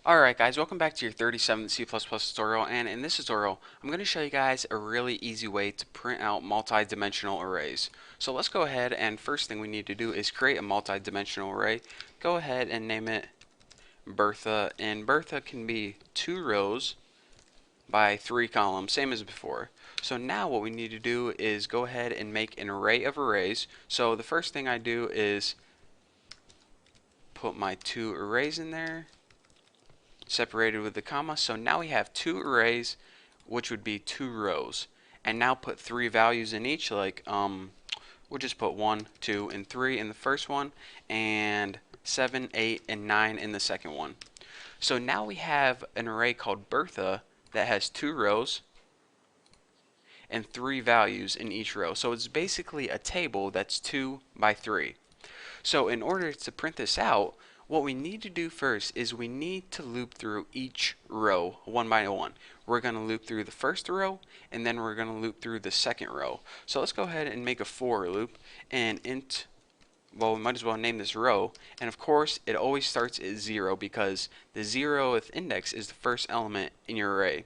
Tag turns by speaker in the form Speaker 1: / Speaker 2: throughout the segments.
Speaker 1: Alright guys, welcome back to your 37th C++ tutorial, and in this tutorial I'm going to show you guys a really easy way to print out multi-dimensional arrays. So let's go ahead, and first thing we need to do is create a multi-dimensional array. Go ahead and name it Bertha, and Bertha can be 2 rows by 3 columns, same as before. So now what we need to do is go ahead and make an array of arrays. So the first thing I do is put my 2 arrays in there, separated with the comma. So now we have 2 arrays, which would be 2 rows, and now put 3 values in each, like we'll just put 1, 2, and 3 in the first one, and 7, 8, and 9 in the second one. So now we have an array called Bertha that has 2 rows and 3 values in each row. So it's basically a table that's 2 by 3. So in order to print this out, what we need to do first is we need to loop through each row one by one. We're going to loop through the first row, and then we're going to loop through the second row. So let's go ahead and make a for loop, and well, we might as well name this row, and of course it always starts at 0 because the 0th index is the first element in your array.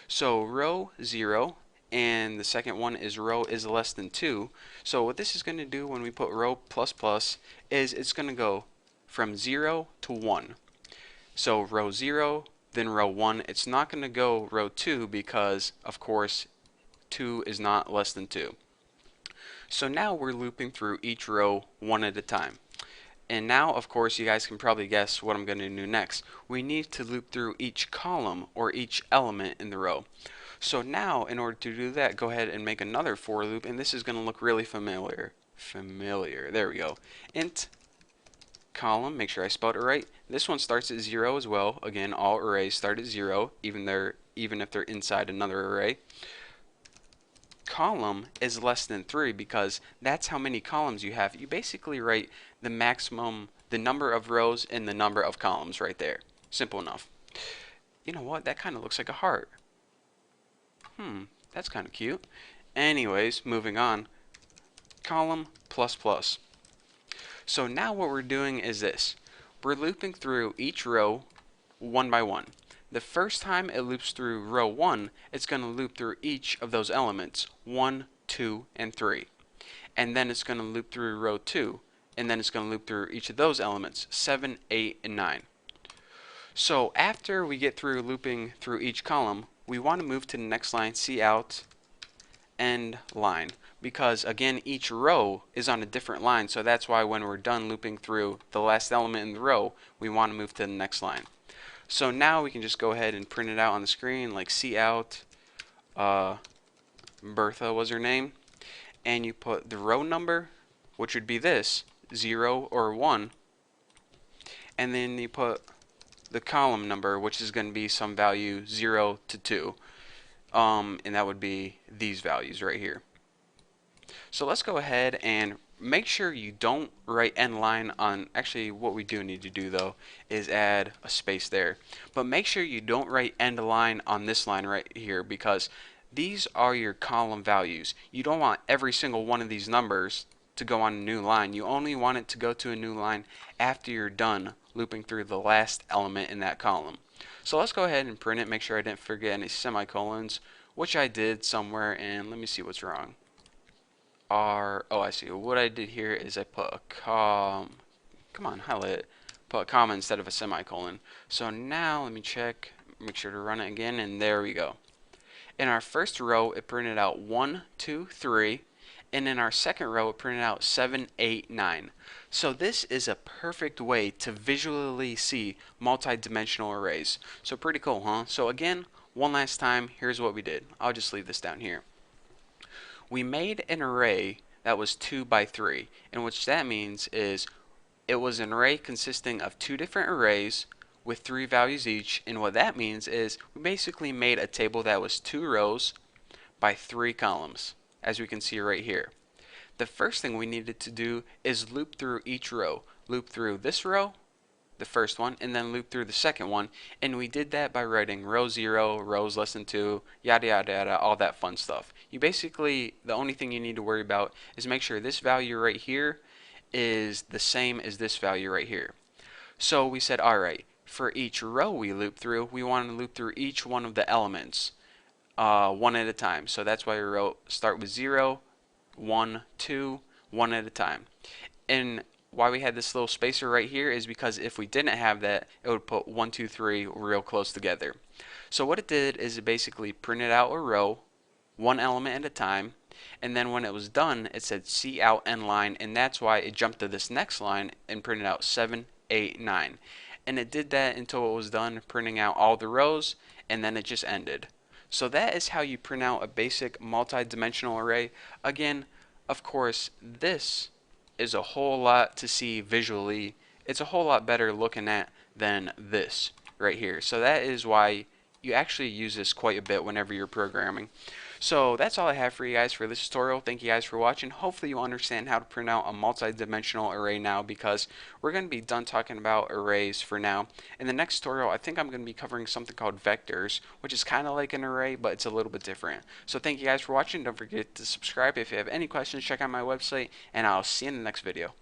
Speaker 1: So row 0, and the second one is row is less than 2. So what this is going to do when we put row plus plus is it's going to go from 0 to 1. So row 0, then row 1. It's not going to go row 2 because, of course, 2 is not less than 2. So now we're looping through each row one at a time. And now, of course, you guys can probably guess what I'm going to do next. We need to loop through each column or each element in the row. So now, in order to do that, go ahead and make another for loop, and this is going to look really familiar. There we go. Int column, make sure I spelled it right. This one starts at 0 as well. Again, all arrays start at 0, even if they're inside another array. Column is less than 3 because that's how many columns you have. You basically write the maximum, the number of rows and the number of columns right there. Simple enough. You know what? That kind of looks like a heart. That's kind of cute. Anyways, moving on. Column plus plus. So now what we're doing is this. We're looping through each row one by one. The first time it loops through row 1, it's going to loop through each of those elements, 1, 2, and 3. And then it's going to loop through row 2, and then it's going to loop through each of those elements, 7, 8, and 9. So after we get through looping through each column, we want to move to the next line, cout end line, because again each row is on a different line, so that's why when we're done looping through the last element in the row, we want to move to the next line. So now we can just go ahead and print it out on the screen, like cout Bertha was her name, and you put the row number, which would be this, 0 or 1, and then you put the column number, which is going to be some value 0 to 2. And that would be these values right here. So let's go ahead and make sure you don't write end line on, actually what we do need to do though is add a space there, but make sure you don't write end line on this line right here, because these are your column values. You don't want every single one of these numbers to go on a new line. You only want it to go to a new line after you're done looping through the last element in that column. So let's go ahead and print it, make sure I didn't forget any semicolons, which I did somewhere, and let me see what's wrong. Oh, I see. What I did here is I put a come on, highlight it. Put a comma instead of a semicolon. So now let me check, make sure to run it again, and there we go. In our first row, it printed out 1, 2, 3. And in our second row, it printed out 7, 8, 9. So this is a perfect way to visually see multi-dimensional arrays. So pretty cool, huh? So again, one last time, here's what we did. I'll just leave this down here. We made an array that was 2 by 3, and what that means is it was an array consisting of 2 different arrays with 3 values each, and what that means is we basically made a table that was 2 rows by 3 columns, as we can see right here. The first thing we needed to do is loop through each row. Loop through this row, the first one, and then loop through the second one, and we did that by writing row 0, rows less than 2, yada yada yada, all that fun stuff. You basically, the only thing you need to worry about is make sure this value right here is the same as this value right here. So we said, alright, for each row we loop through, we want to loop through each one of the elements one at a time. So that's why we wrote start with 0, 1, 2, one at a time. And why we had this little spacer right here is because if we didn't have that, it would put 1, 2, 3 real close together. So what it did is it basically printed out a row, one element at a time, and then when it was done, it said C out end line, and that's why it jumped to this next line and printed out 7, 8, 9. And it did that until it was done printing out all the rows, and then it just ended. So that is how you print out a basic multi-dimensional array. Again, of course, this is a whole lot to see visually. It's a whole lot better looking at than this right here. So that is why you actually use this quite a bit whenever you're programming. So that's all I have for you guys for this tutorial. Thank you guys for watching. Hopefully you understand how to print out a multi-dimensional array now, because we're going to be done talking about arrays for now. In the next tutorial, I think I'm going to be covering something called vectors, which is kind of like an array, but it's a little bit different. So thank you guys for watching. Don't forget to subscribe. If you have any questions, check out my website, and I'll see you in the next video.